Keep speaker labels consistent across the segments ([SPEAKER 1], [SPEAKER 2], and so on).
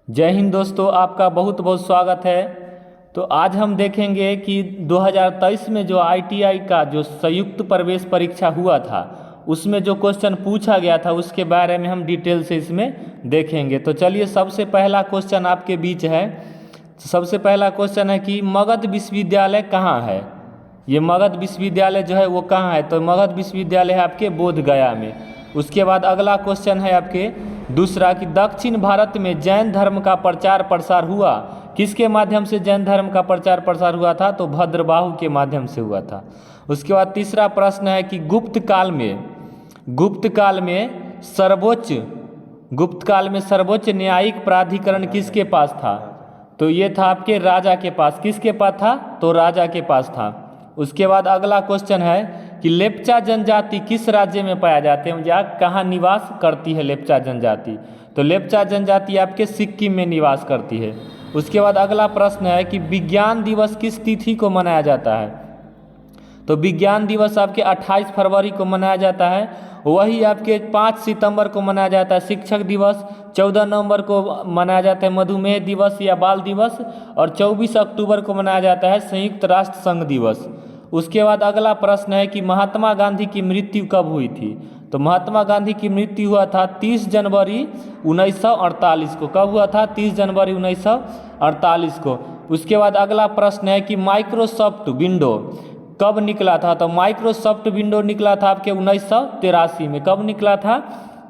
[SPEAKER 1] जय हिंद दोस्तों, आपका बहुत बहुत स्वागत है। तो आज हम देखेंगे कि 2023 में जो आईटीआई का जो संयुक्त प्रवेश परीक्षा हुआ था उसमें जो क्वेश्चन पूछा गया था उसके बारे में हम डिटेल से इसमें देखेंगे। तो चलिए, सबसे पहला क्वेश्चन आपके बीच है। सबसे पहला क्वेश्चन है कि मगध विश्वविद्यालय कहाँ है। ये मगध विश्वविद्यालय जो है वो कहाँ है, तो मगध विश्वविद्यालय है आपके बोध गया में। उसके बाद अगला क्वेश्चन है आपके दूसरा कि दक्षिण भारत में जैन धर्म का प्रचार प्रसार हुआ। किसके माध्यम से जैन धर्म का प्रचार प्रसार हुआ था, तो भद्रबाहु के माध्यम से हुआ था। उसके बाद तीसरा प्रश्न है कि गुप्त काल में सर्वोच्च न्यायिक प्राधिकरण किसके पास था, तो ये था आपके राजा के पास। किसके पास था, तो राजा के पास था। उसके बाद अगला क्वेश्चन है कि लेप्चा जनजाति किस राज्य में पाया जाते हैं, या कहाँ निवास करती है लेप्चा जनजाति, तो लेप्चा जनजाति आपके सिक्किम में निवास करती है। उसके बाद अगला प्रश्न है कि विज्ञान दिवस किस तिथि को मनाया जाता है, तो विज्ञान दिवस आपके 28 फरवरी को मनाया जाता है। वही आपके 5 सितंबर को मनाया जाता है शिक्षक दिवस, 14 नवंबर को मनाया जाता है मधुमेह दिवस या बाल दिवस, और 24 अक्टूबर को मनाया जाता है संयुक्त राष्ट्र संघ दिवस। उसके बाद अगला प्रश्न है कि महात्मा गांधी की मृत्यु कब हुई थी, तो महात्मा गांधी की मृत्यु हुआ था 30 जनवरी 1948 को। कब हुआ था, 30 जनवरी 1948 को। उसके बाद अगला प्रश्न है कि माइक्रोसॉफ्ट विंडो कब निकला था, तो माइक्रोसॉफ्ट विंडो निकला था आपके 1983 में। कब निकला था,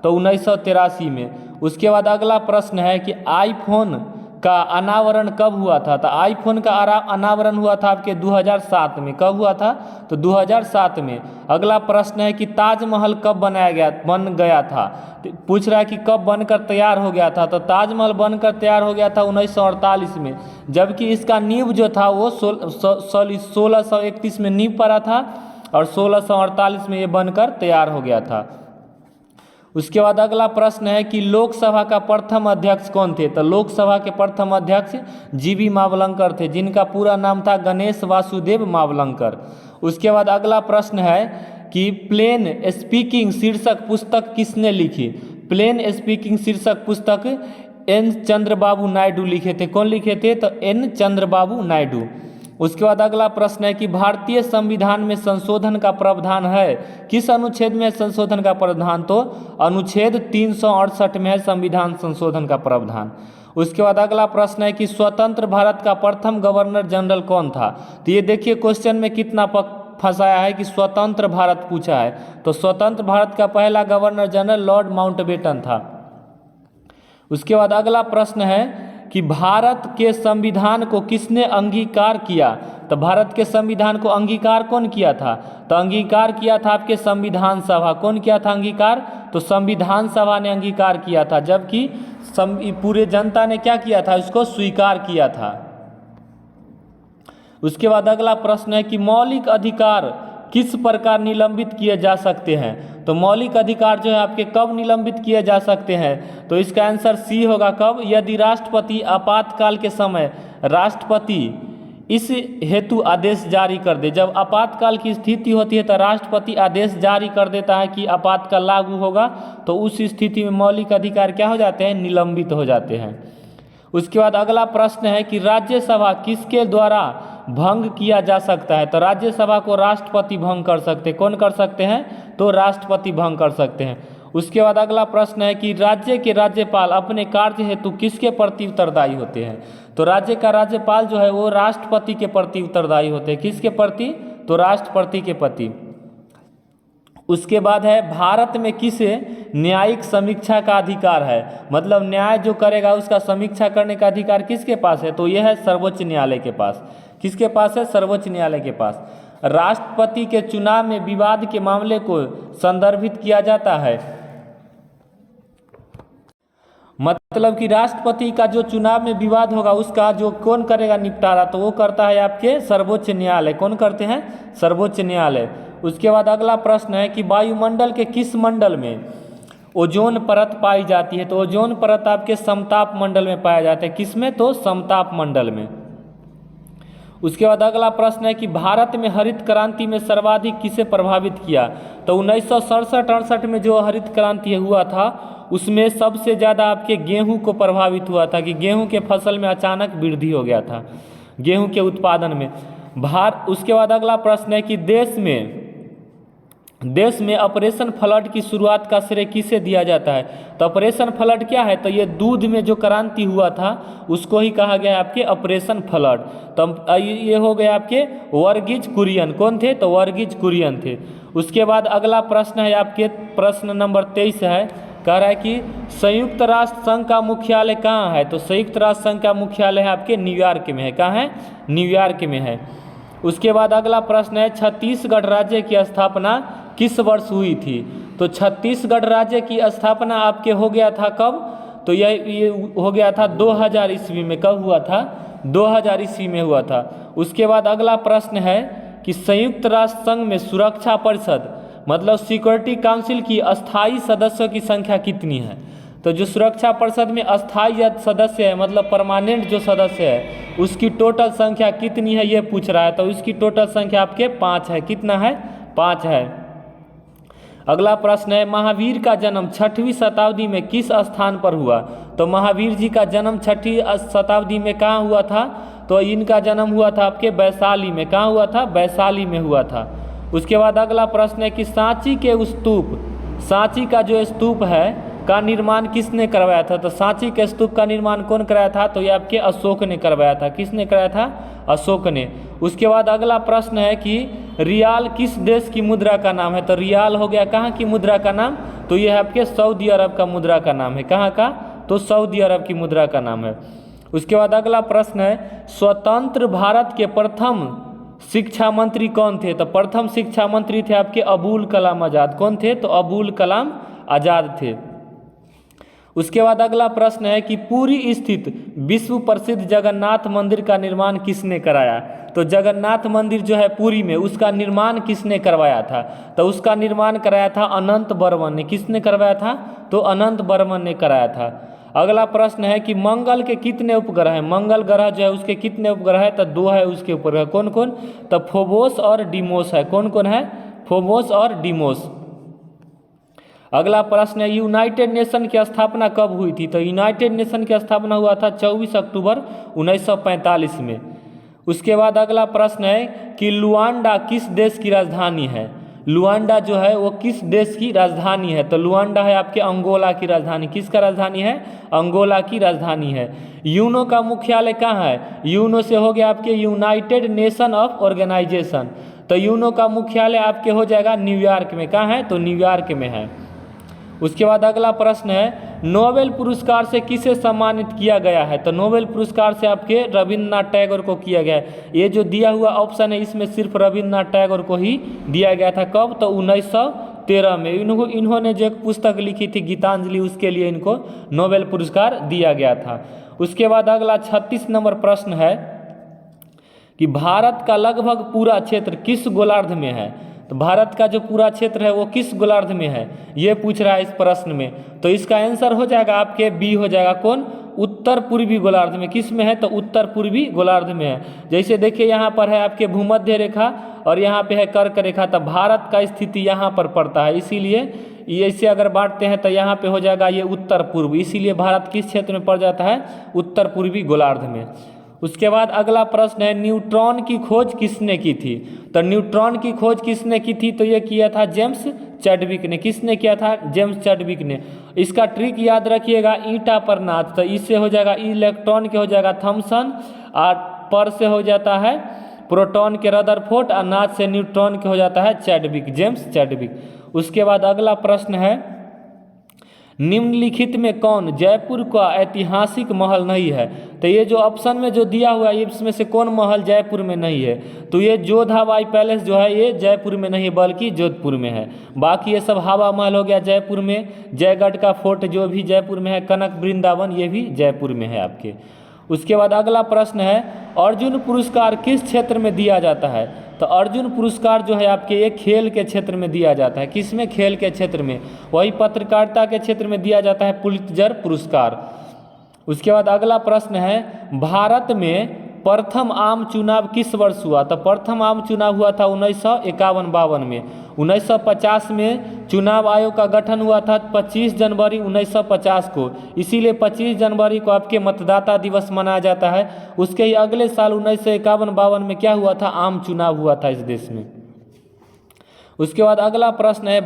[SPEAKER 1] तो 1983 में। उसके बाद अगला प्रश्न है कि आईफोन का अनावरण कब हुआ था, तो आईफोन का अनावरण हुआ था आपके 2007 में। कब हुआ था, तो 2007 में। अगला प्रश्न है कि ताजमहल कब बन गया था, तो पूछ रहा है कि कब बनकर तैयार हो गया था, तो ताजमहल बनकर तैयार हो गया था 1948 में, जबकि इसका नींव जो था वो 1631 में नींव पड़ा था और 1648 में ये बनकर तैयार हो गया था। उसके बाद अगला प्रश्न है कि लोकसभा का प्रथम अध्यक्ष कौन थे, तो लोकसभा के प्रथम अध्यक्ष जीवी मावलंकर थे, जिनका पूरा नाम था गणेश वासुदेव मावलंकर। उसके बाद अगला प्रश्न है कि प्लेन स्पीकिंग शीर्षक पुस्तक किसने लिखी। प्लेन स्पीकिंग शीर्षक पुस्तक एन चंद्रबाबू नायडू लिखे थे। कौन लिखे थे, तो एन चंद्रबाबू नायडू। उसके बाद अगला प्रश्न है कि भारतीय संविधान में संशोधन का प्रावधान है। किस अनुच्छेद में संशोधन का प्रावधान, तो अनुच्छेद 368 में है संविधान संशोधन का प्रावधान। उसके बाद अगला प्रश्न है कि स्वतंत्र भारत का प्रथम गवर्नर जनरल कौन था, तो ये देखिए क्वेश्चन में कितना फंसाया है कि स्वतंत्र भारत पूछा है, तो स्वतंत्र भारत का पहला गवर्नर जनरल लॉर्ड माउंटबेटन था। उसके बाद अगला प्रश्न है कि भारत के संविधान को किसने अंगीकार किया, तो भारत के संविधान को अंगीकार कौन किया था, तो अंगीकार किया था आपके संविधान सभा। कौन किया था अंगीकार, तो संविधान सभा ने अंगीकार किया था, जबकि पूरे जनता ने क्या किया था, इसको स्वीकार किया था। उसके बाद अगला प्रश्न है कि मौलिक अधिकार किस प्रकार निलंबित किए जा सकते हैं, तो मौलिक अधिकार जो है आपके कब निलंबित किए जा सकते हैं, तो इसका आंसर सी होगा। कब, यदि राष्ट्रपति आपातकाल के समय राष्ट्रपति इस हेतु आदेश जारी कर दे। जब आपातकाल की स्थिति होती है तो राष्ट्रपति आदेश जारी कर देता है कि आपातकाल लागू होगा, तो उस स्थिति में मौलिक अधिकार क्या हो जाते हैं, निलंबित हो जाते हैं। उसके बाद अगला प्रश्न है कि राज्यसभा किसके द्वारा भंग किया जा सकता है, तो राज्यसभा को राष्ट्रपति भंग कर सकते हैं। कौन कर सकते हैं, तो राष्ट्रपति भंग कर सकते हैं। उसके बाद अगला प्रश्न है कि राज्य के राज्यपाल अपने कार्य हेतु किसके प्रति उत्तरदायी होते हैं, तो राज्य का राज्यपाल जो है वो राष्ट्रपति के प्रति उत्तरदायी होते हैं। किसके प्रति, तो राष्ट्रपति के प्रति। उसके बाद है भारत में किसे न्यायिक समीक्षा का अधिकार है, मतलब न्याय जो करेगा उसका समीक्षा करने का अधिकार किसके पास है, तो यह है सर्वोच्च न्यायालय के पास। किसके पास है, सर्वोच्च न्यायालय के पास। राष्ट्रपति के चुनाव में विवाद के मामले को संदर्भित किया जाता है, मतलब कि राष्ट्रपति का जो चुनाव में विवाद होगा उसका जो कौन करेगा निपटारा, तो वो करता है आपके सर्वोच्च न्यायालय। कौन करते हैं, सर्वोच्च न्यायालय। उसके बाद अगला प्रश्न है कि वायुमंडल के किस मंडल में ओजोन परत पाई जाती है, तो ओजोन परत आपके समताप मंडल में पाया जाता है। किसमें, तो समताप मंडल में। उसके बाद अगला प्रश्न है कि भारत में हरित क्रांति में सर्वाधिक किसे प्रभावित किया, तो 1967-68 में जो हरित क्रांति हुआ था उसमें सबसे ज़्यादा आपके गेहूं को प्रभावित हुआ था कि गेहूं के फसल में अचानक वृद्धि हो गया था, गेहूं के उत्पादन में। उसके बाद अगला प्रश्न है कि देश में ऑपरेशन फ्लड की शुरुआत का श्रेय किसे दिया जाता है? तो ऑपरेशन फ्लड क्या है? तो ये दूध में जो क्रांति हुआ था उसको ही कहा गया है आपके ऑपरेशन फ्लड। तो ये हो गए आपके वर्गीज कुरियन। कौन थे? तो वर्गीज कुरियन थे। उसके बाद अगला प्रश्न है आपके प्रश्न नंबर 23 है, कह रहा है कि संयुक्त राष्ट्र संघ का मुख्यालय कहाँ है? तो संयुक्त राष्ट्र संघ का मुख्यालय है आपके न्यूयॉर्क में है। कहाँ है? न्यूयॉर्क में है। उसके बाद अगला प्रश्न है छत्तीसगढ़ राज्य की स्थापना किस वर्ष हुई थी? तो छत्तीसगढ़ राज्य की स्थापना आपके हो गया था कब? तो ये हो गया था 2000 ईस्वी में। कब हुआ था? 2000 ईस्वी में हुआ था। उसके बाद अगला प्रश्न है कि संयुक्त राष्ट्र संघ में सुरक्षा परिषद मतलब सिक्योरिटी काउंसिल की अस्थायी सदस्यों की संख्या कितनी है? तो जो सुरक्षा परिषद में अस्थायी सदस्य है मतलब परमानेंट जो सदस्य है उसकी टोटल संख्या कितनी है ये पूछ रहा है। तो इसकी टोटल संख्या आपके 5 है। कितना है? 5 है। अगला प्रश्न है महावीर का जन्म 6वीं शताब्दी में किस स्थान पर हुआ? तो महावीर जी का जन्म 6वीं शताब्दी में कहाँ हुआ था? तो इनका जन्म हुआ था आपके वैशाली में। कहाँ हुआ था? वैशाली में हुआ था। उसके बाद अगला प्रश्न है कि सांची के स्तूप, सांची का जो स्तूप है का निर्माण किसने करवाया था? तो सांची के स्तूप का निर्माण कौन कराया था? तो ये आपके अशोक ने करवाया था। किसने कराया था? अशोक ने। उसके बाद अगला प्रश्न है कि रियाल किस देश की मुद्रा का नाम है? तो रियाल हो गया कहाँ की मुद्रा का नाम? तो ये आपके सऊदी अरब का मुद्रा का नाम है। कहाँ का? तो सऊदी अरब की मुद्रा का नाम है। उसके बाद अगला प्रश्न है स्वतंत्र भारत के प्रथम शिक्षा मंत्री कौन थे? तो प्रथम शिक्षा मंत्री थे आपके अबुल कलाम आज़ाद। कौन थे? तो अबुल कलाम आज़ाद थे। उसके बाद अगला प्रश्न है कि पुरी स्थित विश्व प्रसिद्ध जगन्नाथ मंदिर का निर्माण किसने कराया? तो जगन्नाथ मंदिर जो है पुरी में उसका निर्माण किसने करवाया था? तो उसका निर्माण कराया था अनंत बर्मन ने। किसने करवाया था? तो अनंत बर्मन ने कराया था। अगला प्रश्न है कि मंगल के कितने उपग्रह हैं? मंगल ग्रह जो है उसके कितने उपग्रह है? तो 2 है उसके उपग्रह। कौन कौन? तो फोबोस और डीमोस है। कौन कौन है? फोबोस और डीमोस। अगला प्रश्न है यूनाइटेड नेशन की स्थापना कब हुई थी? तो यूनाइटेड नेशन की स्थापना हुआ था 24 अक्टूबर 1945 में। उसके बाद अगला प्रश्न है कि लुआंडा किस देश की राजधानी है? लुआंडा जो है वो किस देश की राजधानी है? तो लुआंडा है आपके अंगोला की राजधानी। किसका राजधानी है? अंगोला की राजधानी है। यूनो का मुख्यालय कहाँ है? यूनो से हो गया आपके यूनाइटेड नेशन ऑफ ऑर्गेनाइजेशन। तो यूनो का मुख्यालय आपके हो जाएगा न्यूयॉर्क में। कहाँ है? तो न्यूयॉर्क में है। उसके बाद अगला प्रश्न है नोबेल पुरस्कार से किसे सम्मानित किया गया है? तो नोबेल पुरस्कार से आपके रविन्द्रनाथ टैगोर को किया गया है। ये जो दिया हुआ ऑप्शन है इसमें सिर्फ रविन्द्रनाथ टैगोर को ही दिया गया था। कब? तो 1913 में। इन्होंने जो एक पुस्तक लिखी थी गीतांजलि उसके लिए इनको नोबेल पुरस्कार दिया गया था। उसके बाद अगला 36 नंबर प्रश्न है कि भारत का लगभग पूरा क्षेत्र किस गोलार्ध में है? तो भारत का जो पूरा क्षेत्र है वो किस गोलार्ध में है ये पूछ रहा है इस प्रश्न में। तो इसका आंसर हो जाएगा आपके बी हो जाएगा। कौन? उत्तर पूर्वी गोलार्ध में। किस में है? तो उत्तर पूर्वी गोलार्ध में है। जैसे देखिए यहाँ पर है आपके भूमध्य रेखा और यहाँ पे है कर्क रेखा। तो भारत का स्थिति यहाँ पर पड़ता है, इसीलिए ऐसे अगर बांटते हैं तो यहाँ पे हो जाएगा ये उत्तर पूर्व। इसीलिए भारत किस क्षेत्र में पड़ जाता है? उत्तर पूर्वी गोलार्ध में। उसके बाद अगला प्रश्न है न्यूट्रॉन की खोज किसने की थी? तो न्यूट्रॉन की खोज किसने की थी? तो ये किया था जेम्स चैडविक ने। किसने किया था? जेम्स चैडविक ने। इसका ट्रिक याद रखिएगा ईटा पर नाथ। तो इससे हो जाएगा इलेक्ट्रॉन के हो जाएगा थॉमसन और पर से हो जाता है प्रोटॉन के रदरफोर्ड और नाथ से न्यूट्रॉन के हो जाता है चैडविक, जेम्स चैडविक। उसके बाद अगला प्रश्न है निम्नलिखित में कौन जयपुर का ऐतिहासिक महल नहीं है? तो ये जो ऑप्शन में जो दिया हुआ है इसमें से कौन महल जयपुर में नहीं है? तो ये जोधाबाई पैलेस जो है ये जयपुर में नहीं बल्कि जोधपुर में है। बाकी ये सब हवा महल हो गया जयपुर में, जयगढ़ का फोर्ट जो भी जयपुर में है, कनक वृंदावन ये भी जयपुर में है आपके। उसके बाद अगला प्रश्न है अर्जुन पुरस्कार किस क्षेत्र में दिया जाता है? तो अर्जुन पुरस्कार जो है आपके ये खेल के क्षेत्र में दिया जाता है। किस में? खेल के क्षेत्र में। वही पत्रकारिता के क्षेत्र में दिया जाता है पुलित्जर पुरस्कार। उसके बाद अगला प्रश्न है भारत में प्रथम आम चुनाव किस वर्ष हुआ? तो प्रथम आम चुनाव हुआ था 1951-52 में। 1950 में चुनाव आयोग का गठन हुआ था 25 जनवरी 1950 को, इसीलिए 25 जनवरी को आपके मतदाता दिवस मनाया जाता है। उसके ही अगले साल 1951-52 में क्या हुआ था? आम चुनाव हुआ था इस देश में। उसके बाद अगला प्रश्न है,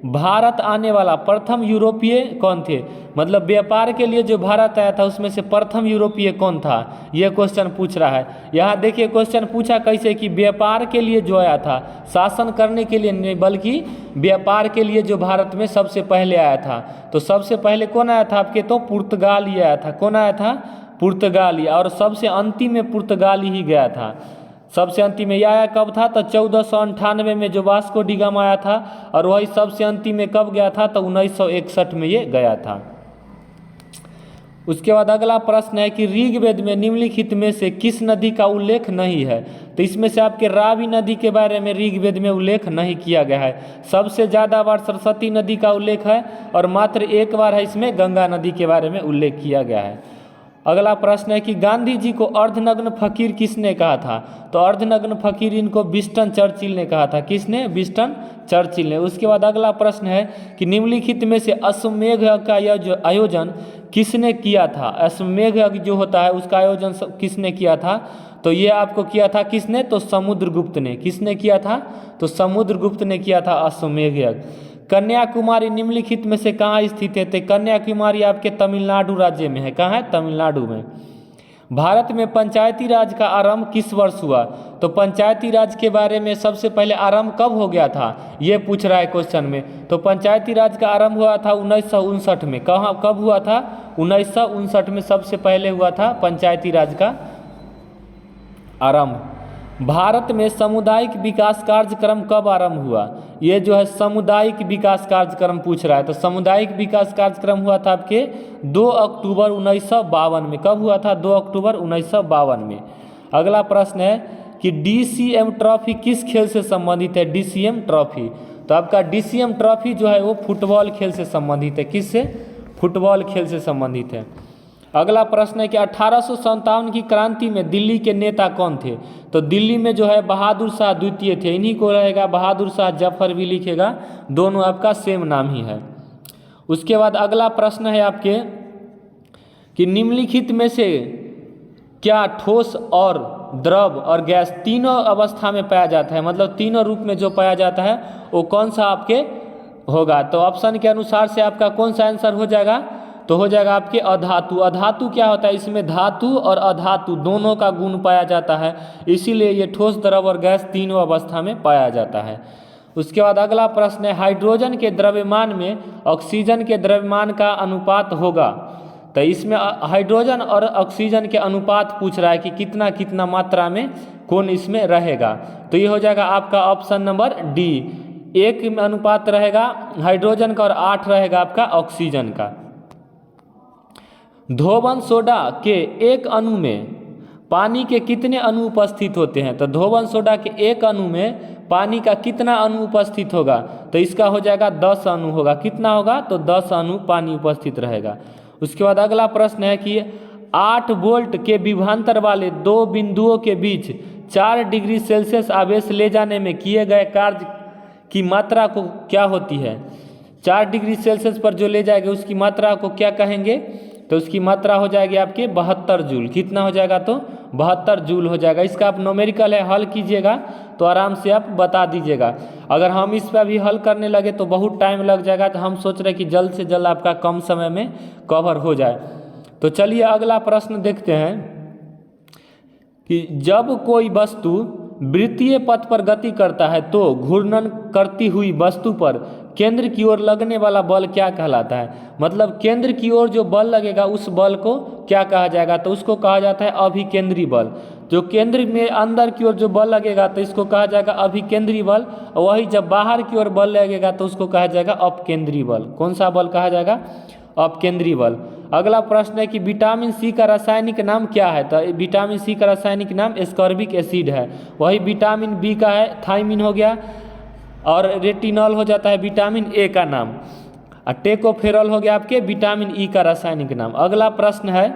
[SPEAKER 1] भारत आने वाला प्रथम यूरोपीय कौन थे? मतलब व्यापार के लिए जो भारत आया था उसमें से प्रथम यूरोपीय कौन था, यह क्वेश्चन पूछ रहा है। यहाँ देखिए क्वेश्चन पूछा कैसे कि व्यापार के लिए जो आया था, शासन करने के लिए नहीं बल्कि व्यापार के लिए जो भारत में सबसे पहले आया था। तो सबसे पहले कौन आया था आपके? तो पुर्तगाली आया था। कौन आया था? पुर्तगाली। और सबसे अंतिम में पुर्तगाली ही गया था। सबसे अंतिम में यह आया कब था? तो 1498 में जो वास्को डी गामा आया था, और वही सबसे अंतिम में कब गया था? तो 1961 में ये गया था। उसके बाद अगला प्रश्न है कि ऋग्वेद में निम्नलिखित में से किस नदी का उल्लेख नहीं है? तो इसमें से आपके रावी नदी के बारे में ऋग्वेद में उल्लेख नहीं किया गया है। सबसे ज़्यादा बार सरस्वती नदी का उल्लेख है और मात्र एक बार है इसमें गंगा नदी के बारे में उल्लेख किया गया है। अगला प्रश्न है कि गांधी जी को अर्धनग्न फकीर किसने कहा था? तो अर्धनग्न फकीर इनको विंस्टन चर्चिल ने कहा था। किसने? विंस्टन चर्चिल ने। उसके बाद अगला प्रश्न है कि निम्नलिखित में से अश्वमेध यज्ञ का यह जो आयोजन किसने किया था? अश्वमेध यज्ञ जो होता है उसका आयोजन किसने किया था? तो ये आपको किया था किसने? तो समुद्रगुप्त ने। किसने किया था? तो समुद्रगुप्त ने किया था अश्वमेध यज्ञ। कन्याकुमारी निम्नलिखित में से कहाँ स्थित है? तो कन्याकुमारी आपके तमिलनाडु राज्य में है। कहाँ है? तमिलनाडु में। भारत में पंचायती राज का आरंभ किस वर्ष हुआ? तो पंचायती राज के बारे में सबसे पहले आरंभ कब हो गया था, ये पूछ रहा है क्वेश्चन में। तो पंचायती राज का आरंभ हुआ था 1959 में। कहाँ कब हुआ था? 1959 में सबसे पहले हुआ था पंचायती राज का आरंभ। भारत में सामुदायिक विकास कार्यक्रम कब आरंभ हुआ? ये जो है सामुदायिक विकास कार्यक्रम पूछ रहा है। तो सामुदायिक विकास कार्यक्रम हुआ था आपके 2 अक्टूबर 1952 में। कब हुआ था? 2 अक्टूबर 1952 में। अगला प्रश्न है कि DCM ट्रॉफी किस खेल से संबंधित है? DCM ट्रॉफी, तो आपका DCM ट्रॉफी जो है वो फुटबॉल खेल से संबंधित है। किससे? फुटबॉल खेल से संबंधित है। अगला प्रश्न है कि 1857 की क्रांति में दिल्ली के नेता कौन थे? तो दिल्ली में जो है बहादुर शाह द्वितीय थे। इन्हीं को रहेगा बहादुर शाह जफर भी लिखेगा, दोनों आपका सेम नाम ही है। उसके बाद अगला प्रश्न है आपके कि निम्नलिखित में से क्या ठोस और द्रव और गैस तीनों अवस्था में पाया जाता है? मतलब तीनों रूप में जो पाया जाता है वो कौन सा आपके होगा? तो ऑप्शन के अनुसार से आपका कौन सा आंसर हो जाएगा? तो हो जाएगा आपके अधातु। अधातु क्या होता है? इसमें धातु और अधातु दोनों का गुण पाया जाता है, इसीलिए ये ठोस द्रव और गैस तीनों अवस्था में पाया जाता है। उसके बाद अगला प्रश्न है हाइड्रोजन के द्रव्यमान में ऑक्सीजन के द्रव्यमान का अनुपात होगा। तो इसमें हाइड्रोजन और ऑक्सीजन के अनुपात पूछ रहा है कि कितना कितना मात्रा में कौन इसमें रहेगा। तो ये हो जाएगा आपका ऑप्शन नंबर डी, 1 अनुपात रहेगा हाइड्रोजन का और 8 रहेगा आपका ऑक्सीजन का। धोवन सोडा के एक अणु में पानी के कितने अणु उपस्थित होते हैं? तो धोवन सोडा के एक अणु में पानी का कितना अणु उपस्थित होगा? तो इसका हो जाएगा 10 अणु होगा। कितना होगा? तो 10 अणु पानी उपस्थित रहेगा। उसके बाद अगला प्रश्न है कि 8 वोल्ट के विभवांतर वाले 2 बिंदुओं के बीच 4 डिग्री सेल्सियस आवेश ले जाने में किए गए कार्य की मात्रा को क्या होती है? 4 डिग्री सेल्सियस पर जो ले जाएगा उसकी मात्रा को क्या कहेंगे? तो उसकी मात्रा हो जाएगी आपके 72 जूल। कितना हो जाएगा? तो 72 जूल हो जाएगा। इसका आप न्यूमेरिकल है हल कीजिएगा तो आराम से आप बता दीजिएगा। अगर हम इस पर भी हल करने लगे तो बहुत टाइम लग जाएगा, तो हम सोच रहे हैं कि जल्द से जल्द आपका कम समय में कवर हो जाए। तो चलिए अगला प्रश्न देखते हैं कि जब कोई वस्तु वृत्तीय पथ पर गति करता है तो घूर्णन करती हुई वस्तु पर केंद्र की ओर लगने वाला बल क्या कहलाता है? मतलब केंद्र की ओर जो बल लगेगा उस बल को क्या कहा जाएगा? तो उसको कहा जाता है अभिकेंद्री बल। जो केंद्र में अंदर की ओर जो बल लगेगा तो इसको कहा जाएगा अभिकेंद्री बल, और वही जब बाहर की ओर बल लगेगा तो उसको कहा जाएगा अपकेंद्री बल। कौन सा बल कहा जाएगा? अपकेंद्री बल। अगला प्रश्न है कि विटामिन सी का रासायनिक नाम क्या है? तो विटामिन सी का रासायनिक नाम एस्कॉर्बिक एसिड है। वही विटामिन बी का है थायमिन हो गया, और रेटिनॉल हो जाता है विटामिन ए का नाम, और टेकोफेरॉल हो गया आपके विटामिन ई का रासायनिक नाम। अगला प्रश्न है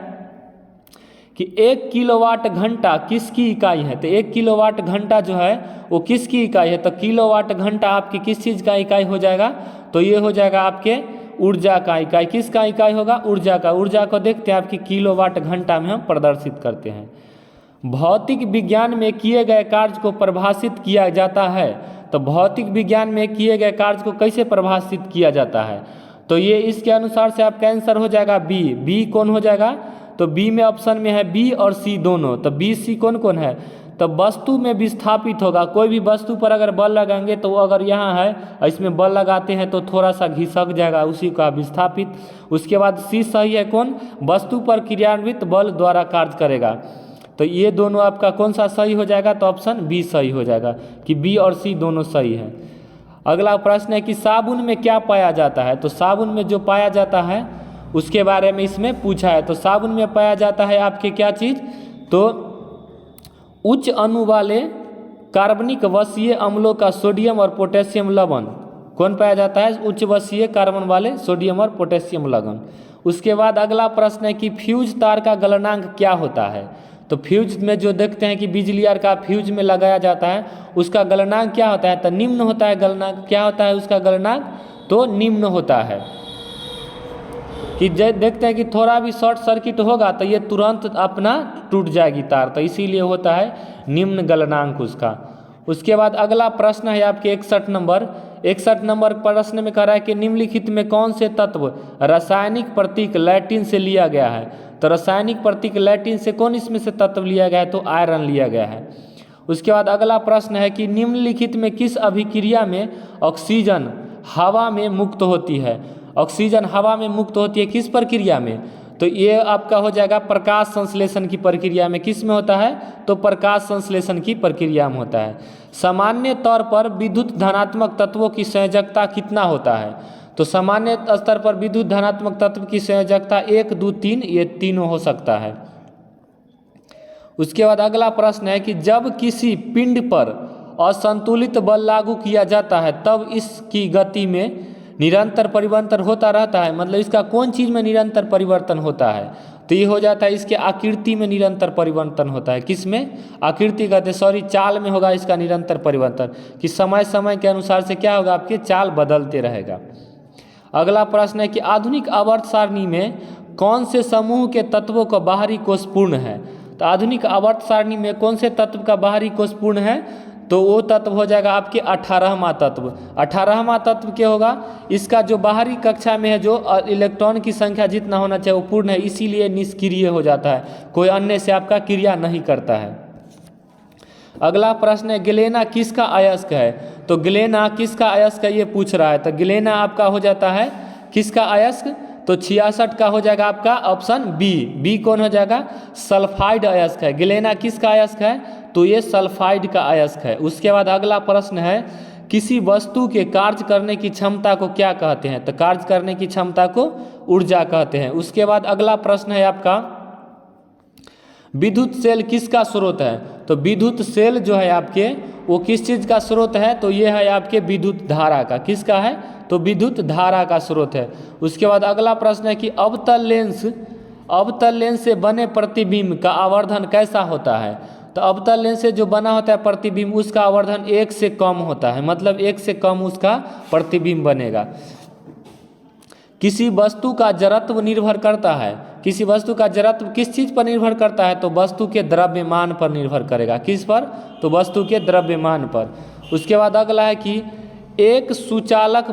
[SPEAKER 1] कि 1 किलोवाट घंटा किसकी इकाई है। तो 1 किलोवाट घंटा जो है वो किसकी इकाई है। तो किलोवाट घंटा आपकी किस चीज़ का इकाई हो जाएगा। तो ये हो जाएगा आपके ऊर्जा का इकाई। किसका इकाई होगा, ऊर्जा का। ऊर्जा को देखते हैं आपकी किलोवाट घंटा में हम प्रदर्शित करते हैं। भौतिक विज्ञान में किए गए कार्य को परिभाषित किया जाता है। तो भौतिक विज्ञान में किए गए कार्य को कैसे परिभाषित किया जाता है। तो ये इसके अनुसार से आपका आंसर हो जाएगा बी। बी कौन हो जाएगा। तो बी में ऑप्शन में है बी और सी दोनों। तो बी सी कौन कौन है। तो वस्तु में विस्थापित होगा। कोई भी वस्तु पर अगर बल लगाएंगे तो वो अगर यहाँ है इसमें बल लगाते हैं तो थोड़ा सा घिसक जाएगा, उसी का विस्थापित। उसके बाद सी सही है कौन, वस्तु पर क्रियान्वित बल द्वारा कार्य करेगा। तो ये दोनों आपका कौन सा सही हो जाएगा। तो ऑप्शन बी सही हो जाएगा कि बी और सी दोनों सही है। अगला प्रश्न है कि साबुन में क्या पाया जाता है। तो साबुन में जो पाया जाता है उसके बारे में इसमें पूछा है। तो साबुन में पाया जाता है आपके क्या चीज़। तो उच्च अणु वाले कार्बनिक वसीय अम्लों का सोडियम और पोटेशियम लवण कौन पाया जाता है। उच्च वसीय कार्बन वाले सोडियम और पोटेशियम लवण। उसके बाद अगला प्रश्न है कि फ्यूज तार का गलनांक क्या होता है। तो फ्यूज में जो देखते हैं कि बिजली आर का फ्यूज में लगाया जाता है उसका गलनांक क्या होता है। तो निम्न होता है गलनांक। क्या होता है उसका गलनांक। तो निम्न होता है। कि देखते हैं कि थोड़ा भी शॉर्ट सर्किट होगा तो ये तुरंत अपना टूट जाएगी तार। तो इसीलिए होता है निम्न गलनांक उसका। उसके बाद अगला प्रश्न है आपके 61 नंबर। 61 नंबर प्रश्न में कह रहा है कि निम्नलिखित में कौन से तत्व रासायनिक प्रतीक लैटिन से लिया गया है। तो रासायनिक प्रतीक लैटिन से कौन इसमें से तत्व लिया गया है। तो आयरन लिया गया है। उसके बाद अगला प्रश्न है कि निम्नलिखित में किस अभिक्रिया में ऑक्सीजन हवा में मुक्त होती है। ऑक्सीजन हवा में मुक्त होती है किस प्रक्रिया में। तो ये आपका हो जाएगा प्रकाश संश्लेषण की प्रक्रिया में। किस में होता है। तो प्रकाश संश्लेषण की प्रक्रिया में होता है। सामान्य तौर पर विद्युत धनात्मक तत्वों की संयोजकता कितना होता है। तो सामान्य स्तर पर विद्युत धनात्मक तत्व की संयोजकता 1 2 3 ये तीनों हो सकता है। उसके बाद अगला प्रश्न है कि जब किसी पिंड पर असंतुलित बल लागू किया जाता है तब इसकी गति में निरंतर परिवर्तन होता रहता है। मतलब इसका कौन चीज़ में निरंतर परिवर्तन होता है। तो ये हो जाता है इसके आकृति में निरंतर परिवर्तन होता है। किस में, आकृति कहते सॉरी चाल में होगा इसका निरंतर परिवर्तन। कि समय समय के अनुसार से क्या होगा आपके चाल बदलते रहेगा। अगला प्रश्न है कि आधुनिक आवर्त सारणी में कौन से समूह के तत्वों का बाहरी कोश पूर्ण है। तो आधुनिक आवर्त सारणी में कौन से तत्व का बाहरी कोश पूर्ण है। तो वो तत्व हो जाएगा आपके 18वां तत्व। 18वां तत्व क्या होगा, इसका जो बाहरी कक्षा में है जो इलेक्ट्रॉन की संख्या जितना होना चाहिए वो पूर्ण है, इसीलिए निष्क्रिय हो जाता है, कोई अन्य से आपका क्रिया नहीं करता है। अगला प्रश्न है ग्लेना किसका अयस्क है। तो ग्लेना किसका अयस्क है ये पूछ रहा है। तो ग्लेना आपका हो जाता है किसका अयस्क। तो 66 का हो जाएगा आपका ऑप्शन बी। बी कौन हो जाएगा, सल्फाइड अयस्क है। ग्लेना किसका अयस्क है, तो ये सल्फाइड का अयस्क है। उसके बाद अगला प्रश्न है किसी वस्तु के कार्य करने की क्षमता को क्या कहते हैं। तो कार्य करने की क्षमता को ऊर्जा कहते हैं। उसके बाद अगला प्रश्न है आपका विद्युत सेल किसका स्रोत है। तो विद्युत सेल जो है आपके वो किस चीज़ का स्रोत है, तो ये है आपके विद्युत धारा का। किसका है, तो विद्युत धारा का स्रोत है। उसके बाद अगला प्रश्न है कि अवतल लेंस से बने प्रतिबिंब का आवर्धन कैसा होता है। तो अवतल लेंस से जो बना होता है प्रतिबिंब उसका आवर्धन 1 से कम होता है, मतलब 1 से कम उसका प्रतिबिंब बनेगा। किसी वस्तु का जड़त्व निर्भर करता है, किसी वस्तु का जड़त्व किस चीज़ पर निर्भर करता है, तो वस्तु के द्रव्यमान पर निर्भर करेगा। किस पर, तो वस्तु के द्रव्यमान पर। उसके बाद अगला है कि एक सुचालक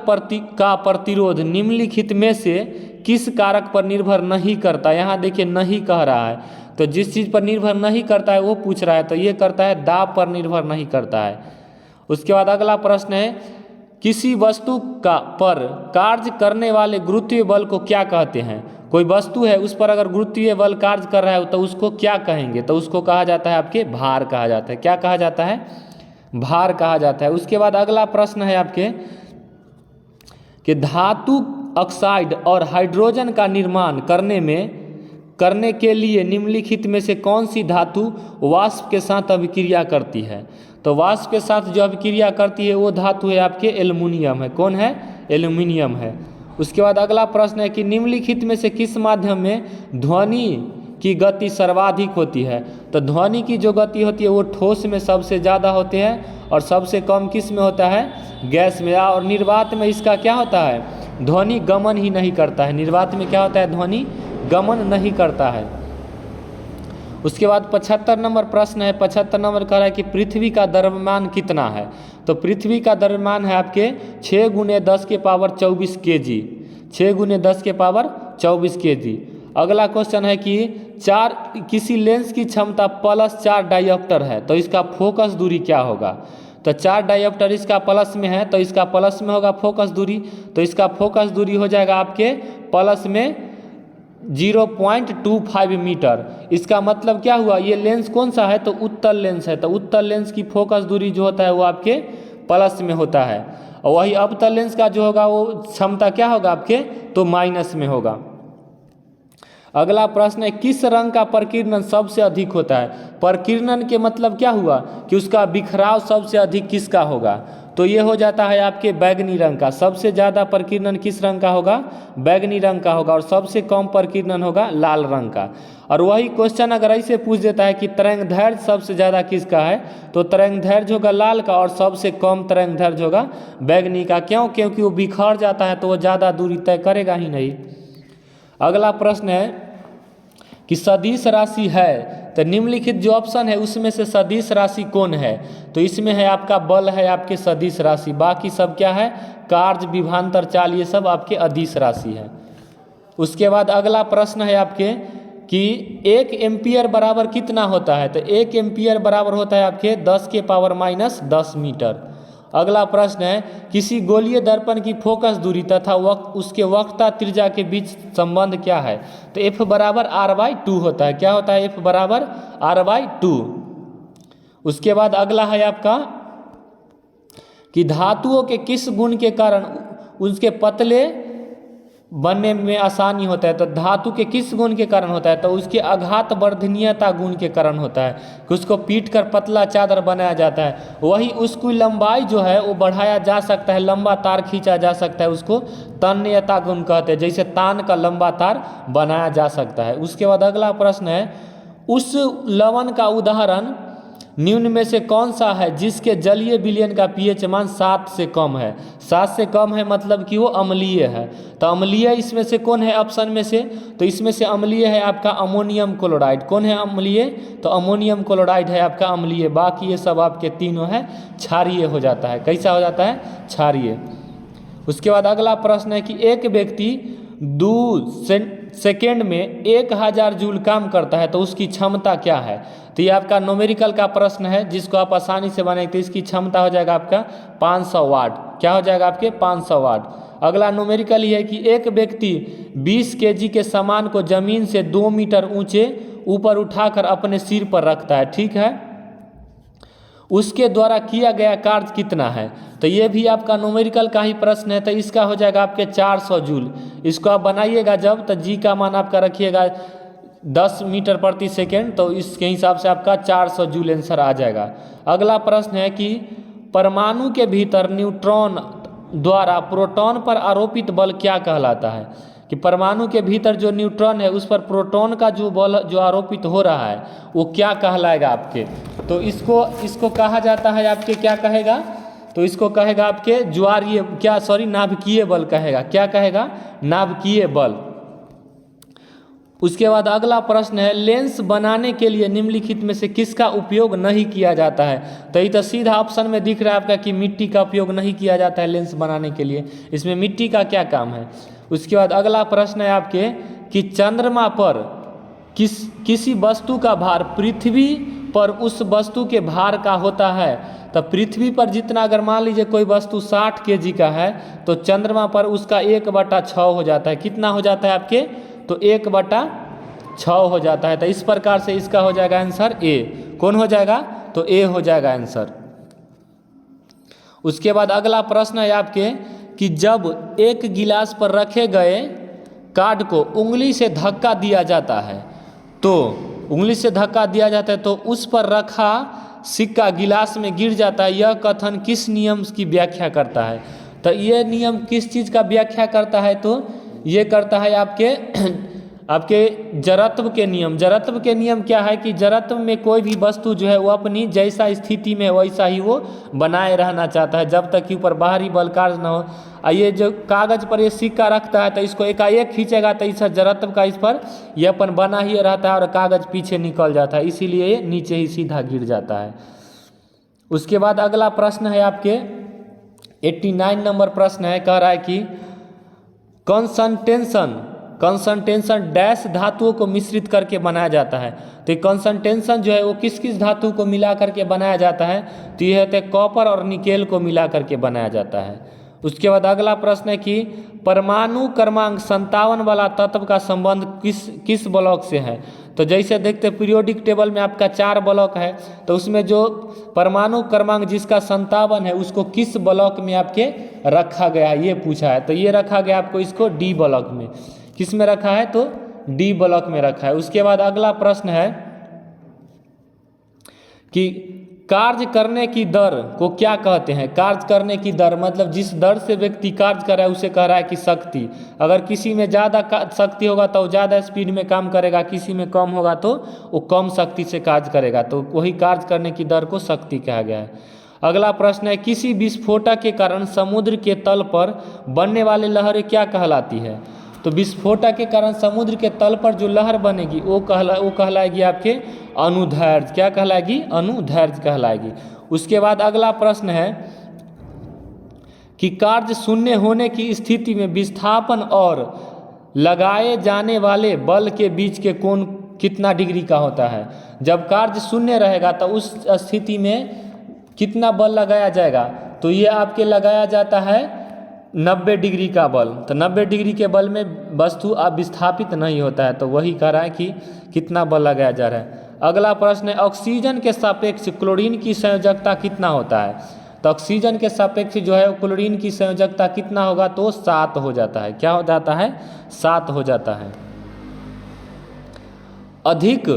[SPEAKER 1] का प्रतिरोध निम्नलिखित में से किस कारक पर निर्भर नहीं करता। यहाँ देखिए नहीं कह रहा है, तो जिस चीज़ पर निर्भर नहीं करता है वो पूछ रहा है, तो ये करता है दाब पर निर्भर नहीं करता है। उसके बाद अगला प्रश्न है किसी वस्तु पर कार्य करने वाले गुरुत्वीय बल को क्या कहते हैं। कोई वस्तु है उस पर अगर गुरुत्वीय बल कार्य कर रहा है तो उसको क्या कहेंगे, तो उसको कहा जाता है आपके भार कहा जाता है। क्या कहा जाता है, भार कहा जाता है। उसके बाद अगला प्रश्न है आपके कि धातु ऑक्साइड और हाइड्रोजन का निर्माण करने के लिए निम्नलिखित में से कौन सी धातु वाष्प के साथ अभिक्रिया करती है। तो वाष्प के साथ जो अभिक्रिया करती है वो धातु है आपके एल्युमिनियम है। कौन है, एल्युमिनियम है। उसके बाद अगला प्रश्न है कि निम्नलिखित में से किस माध्यम में ध्वनि की गति सर्वाधिक होती है? तो ध्वनि की जो गति होती है वो ठोस में सबसे ज़्यादा होते हैं और सबसे कम किस में होता है? गैस में। और निर्वात में इसका क्या होता है? ध्वनि गमन ही नहीं करता है। निर्वात में क्या होता है? ध्वनि गमन नहीं करता है। उसके बाद 75 नंबर प्रश्न है। 75 नंबर कह रहा है कि पृथ्वी का द्रव्यमान कितना है? तो पृथ्वी का द्रव्यमान है आपके 6 × 10⁻24 kg। 6 × 10⁻24 kg। अगला क्वेश्चन है कि किसी लेंस की क्षमता +4 डायोप्टर है तो इसका फोकस दूरी क्या होगा? तो 4 डायोप्टर इसका प्लस में है तो इसका प्लस में होगा फोकस दूरी। तो इसका फोकस दूरी हो जाएगा आपके प्लस में 0.25 मीटर। इसका मतलब क्या हुआ? ये लेंस कौन सा है? तो उत्तल लेंस है। तो उत्तल लेंस की फोकस दूरी जो होता है वो आपके प्लस में होता है और वही अवतल लेंस का जो होगा वो क्षमता क्या होगा आपके? तो माइनस में होगा। अगला प्रश्न है किस रंग का प्रकीर्णन सबसे अधिक होता है? प्रकीर्णन के मतलब क्या हुआ कि उसका बिखराव सबसे अधिक किसका होगा? तो ये हो जाता है आपके बैगनी रंग का। सबसे ज़्यादा प्रकीर्णन किस रंग का होगा? बैगनी रंग का होगा। और सबसे कम प्रकीर्णन होगा लाल रंग का। और वही क्वेश्चन अगर ऐसे पूछ देता है कि तरंगदैर्घ्य सबसे ज़्यादा किसका है? तो तरंगदैर्घ्य होगा लाल का और सबसे कम तरंगदैर्घ्य होगा बैगनी का। क्यों? क्योंकि वो बिखर जाता है तो वो ज़्यादा दूरी तय करेगा ही नहीं। अगला प्रश्न है कि सदिश राशि है तो निम्नलिखित जो ऑप्शन है उसमें से सदिश राशि कौन है? तो इसमें है आपका बल है आपके सदिश राशि। बाकी सब क्या है? कार्य, विभवांतर, चाल, ये सब आपके अदिश राशि है। उसके बाद अगला प्रश्न है आपके कि 1 एम्पियर बराबर कितना होता है? तो 1 एम्पियर बराबर होता है आपके 10⁻−10 मीटर। अगला प्रश्न है किसी गोलीय दर्पण की फोकस दूरी तथा उसके वक्रता त्रिज्या के बीच संबंध क्या है? तो F बराबर R/2 होता है। क्या होता है? F बराबर R/2। उसके बाद अगला है आपका कि धातुओं के किस गुण के कारण उसके पतले बनने में आसानी होता है? तो धातु के किस गुण के कारण होता है? तो उसके आघात वर्धनीयता गुण के कारण होता है कि उसको पीट कर पतला चादर बनाया जाता है। वही उसकी लंबाई जो है वो बढ़ाया जा सकता है, लंबा तार खींचा जा सकता है, उसको तन्यता गुण कहते हैं। जैसे तान का लंबा तार बनाया जा सकता है। उसके बाद अगला प्रश्न है उस लवण का उदाहरण निम्न में से कौन सा है जिसके जलीय विलयन का pH मान 7 से कम है? 7 से कम है मतलब कि वो अम्लीय है। तो अम्लीय इसमें से कौन है ऑप्शन में से? तो इसमें से अम्लीय है आपका अमोनियम क्लोराइड। कौन है अम्लीय? तो अमोनियम क्लोराइड है आपका अम्लीय। बाकी ये सब आपके तीनों है क्षारीय हो जाता है। कैसा हो जाता है? क्षारीय। उसके बाद अगला प्रश्न है कि एक व्यक्ति 2 सेकेंड में 1000 जूल काम करता है तो उसकी क्षमता क्या है? तो ये आपका न्यूमेरिकल का प्रश्न है जिसको आप आसानी से बनाएंगे। तो इसकी क्षमता हो जाएगा आपका 500 वाट। क्या हो जाएगा आपके? 500 वाट। अगला न्यूमेरिकल ये है कि एक व्यक्ति 20 kg के सामान को जमीन से 2 मीटर ऊंचे ऊपर उठाकर अपने सिर पर रखता है, ठीक है, उसके द्वारा किया गया कार्य कितना है? तो ये भी आपका न्यूमेरिकल का ही प्रश्न है। तो इसका हो जाएगा आपके 400 जूल। इसको आप बनाइएगा जब तो जी का मान आपका रखिएगा 10 मीटर प्रति सेकेंड, तो इसके हिसाब से आपका 400 जूल आंसर आ जाएगा। अगला प्रश्न है कि परमाणु के भीतर न्यूट्रॉन द्वारा प्रोटॉन पर आरोपित बल क्या कहलाता है? कि परमाणु के भीतर जो न्यूट्रॉन है उस पर प्रोटॉन का जो बल जो आरोपित हो रहा है वो क्या कहलाएगा आपके? तो इसको कहा जाता है आपके, क्या कहेगा? तो इसको कहेगा आपके ज्वारीय नाभिकीय बल कहेगा। क्या कहेगा? नाभिकीय बल। उसके बाद अगला प्रश्न है लेंस बनाने के लिए निम्नलिखित में से किसका उपयोग नहीं किया जाता है? तो ये तो सीधा ऑप्शन में दिख रहा है आपका कि मिट्टी का उपयोग नहीं किया जाता है लेंस बनाने के लिए। इसमें मिट्टी का क्या काम है? उसके बाद अगला प्रश्न है आपके कि चंद्रमा पर किसी वस्तु का भार पृथ्वी पर उस वस्तु के भार का होता है। तो पृथ्वी पर जितना अगर मान लीजिए कोई वस्तु 60 kg का है तो चंद्रमा पर उसका 1/6 हो जाता है। कितना हो जाता है आपके? तो 1/6 हो जाता है। तो इस प्रकार से इसका हो जाएगा आंसर ए। कौन हो जाएगा? तो ए हो जाएगा आंसर। उसके बाद अगला प्रश्न है आपके कि जब एक गिलास पर रखे गए कार्ड को उंगली से धक्का दिया जाता है तो उंगली से धक्का दिया जाता है तो उस पर रखा सिक्का गिलास में गिर जाता है। यह कथन किस नियम की व्याख्या करता है? तो यह नियम किस चीज़ का व्याख्या करता है? तो ये करता है आपके आपके जड़त्व के नियम। जड़त्व के नियम क्या है कि जड़त्व में कोई भी वस्तु जो है वो अपनी जैसा स्थिति में वैसा ही वो बनाए रहना चाहता है जब तक कि ऊपर बाहरी बल कार्य न हो। ये जो कागज पर ये सिक्का रखता है तो इसको एकाएक खींचेगा तो इस जड़त्व का इस पर ये अपन बना ही रहता है और कागज पीछे निकल जाता है, इसीलिए ये नीचे ही सीधा गिर जाता है। उसके बाद अगला प्रश्न है आपके 89 नंबर प्रश्न है, कह रहा है कि कंसंटेंशन डैश धातुओं को मिश्रित करके बनाया जाता है। तो कंसंटेंशन जो है वो किस किस धातु को मिला करके बनाया जाता है, तो ये है कॉपर और निकेल को मिला करके बनाया जाता है। उसके बाद अगला प्रश्न है कि परमाणु क्रमांक 57 वाला तत्व का संबंध किस ब्लॉक से है। तो जैसे देखते हैं पीरियोडिक टेबल में आपका 4 ब्लॉक है, तो उसमें जो परमाणु क्रमांक जिसका 57 है उसको किस ब्लॉक में आपके रखा गया है ये पूछा है। तो ये रखा गया आपको इसको डी ब्लॉक में। किस में रखा है, तो डी ब्लॉक में रखा है। उसके बाद अगला प्रश्न है कि कार्य करने की दर को क्या कहते हैं। कार्य करने की दर मतलब जिस दर से व्यक्ति कार्य कर रहा है उसे कह रहा है कि शक्ति। अगर किसी में ज़्यादा शक्ति होगा तो वो ज़्यादा स्पीड में काम करेगा, किसी में कम होगा तो वो कम शक्ति से कार्य करेगा, तो वही कार्य करने की दर को शक्ति कहा गया है। अगला प्रश्न है किसी विस्फोटक के कारण समुद्र के तल पर बनने वाली लहरें क्या कहलाती है। तो विस्फोटक के कारण समुद्र के तल पर जो लहर बनेगी वो कहलाएगी आपके अनुदैर्ध्य। क्या कहलाएगी, अनुदैर्ध्य कहलाएगी। उसके बाद अगला प्रश्न है कि कार्य शून्य होने की स्थिति में विस्थापन और लगाए जाने वाले बल के बीच के कोण कितना डिग्री का होता है। जब कार्य शून्य रहेगा तो उस स्थिति में कितना बल लगाया जाएगा, तो ये आपके लगाया जाता है 90 डिग्री का बल। तो 90 डिग्री के बल में वस्तु अब विस्थापित नहीं होता है, तो वही कह रहा है कि कितना बल लगाया जा रहा है। अगला प्रश्न है ऑक्सीजन के सापेक्ष क्लोरीन की संयोजकता कितना होता है। तो ऑक्सीजन के सापेक्ष जो है क्लोरीन की संयोजकता कितना होगा, तो 7 हो जाता है। क्या हो जाता है, 7 हो जाता है। अधिक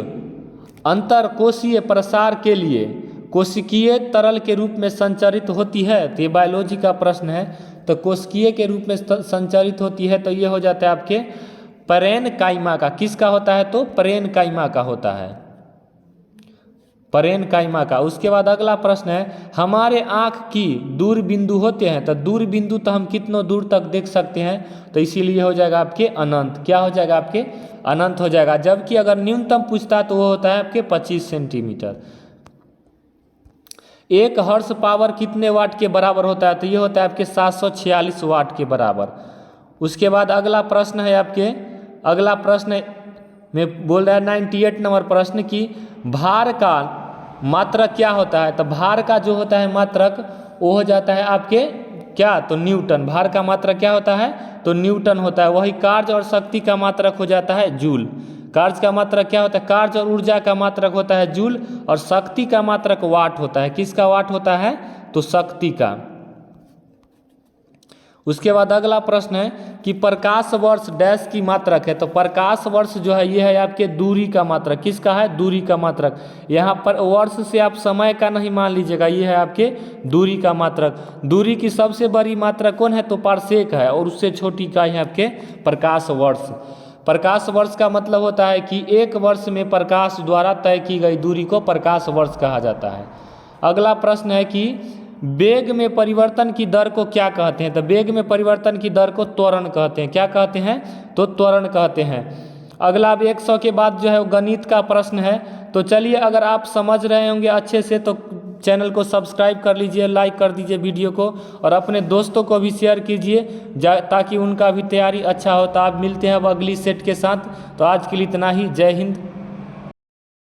[SPEAKER 1] अंतरकोशीय प्रसार के लिए कोशिकीय तरल के रूप में संचरित होती है। तो ये बायोलॉजी का प्रश्न है। तो कोशिकीय के रूप में संचरित होती है, तो ये हो जाता है आपके पैरेनकाइमा का। किसका होता है, तो पैरेनकाइमा का होता है, पैरेनकाइमा का। उसके बाद अगला प्रश्न है हमारे आँख की दूर बिंदु होते हैं, तो दूर बिंदु तो हम कितनों दूर तक देख सकते हैं, तो इसीलिए हो जाएगा आपके अनंत। क्या हो जाएगा, आपके अनंत हो जाएगा। जबकि अगर न्यूनतम पूछता है तो वो होता है आपके 25 सेंटीमीटर। 1 हॉर्स पावर कितने वाट के बराबर होता है, तो ये होता है आपके 746 वाट के बराबर। उसके बाद अगला प्रश्न है आपके, अगला प्रश्न में बोल रहा है 98 नंबर प्रश्न की भार का मात्रक क्या होता है। तो भार का जो होता है मात्रक वो हो जाता है आपके क्या, तो न्यूटन। भार का मात्रक क्या होता है, तो न्यूटन होता है। वही कार्य और शक्ति का मात्रक हो जाता है जूल। कार्य का मात्रक क्या होता है, कार्य और ऊर्जा का मात्रक होता है जूल, और शक्ति का मात्रक वाट होता है। किसका वाट होता है, तो शक्ति का। उसके बाद अगला प्रश्न है कि प्रकाश वर्ष डैश की मात्रक है। तो प्रकाश वर्ष जो है ये है आपके दूरी का मात्रक। किसका है, दूरी का मात्रक। यहाँ पर वर्ष से आप समय का नहीं मान लीजिएगा, ये है आपके दूरी का मात्रक। दूरी की सबसे बड़ी मात्रक कौन है, तो पारसेक है, और उससे छोटी का है आपके प्रकाश वर्ष। प्रकाश वर्ष का मतलब होता है कि 1 वर्ष में प्रकाश द्वारा तय की गई दूरी को प्रकाश वर्ष कहा जाता है। अगला प्रश्न है कि वेग में परिवर्तन की दर को क्या कहते हैं। तो वेग में परिवर्तन की दर को त्वरण कहते हैं। क्या कहते हैं, तो त्वरण कहते हैं। अगला अब 100 के बाद जो है वो गणित का प्रश्न है। तो चलिए, अगर आप समझ रहे होंगे अच्छे से तो चैनल को सब्सक्राइब कर लीजिए, लाइक कर दीजिए वीडियो को, और अपने दोस्तों को भी शेयर कीजिए ताकि उनका भी तैयारी अच्छा हो। तो आप मिलते हैं अब अगली सेट के साथ। तो आज के लिए इतना ही। जय हिंद।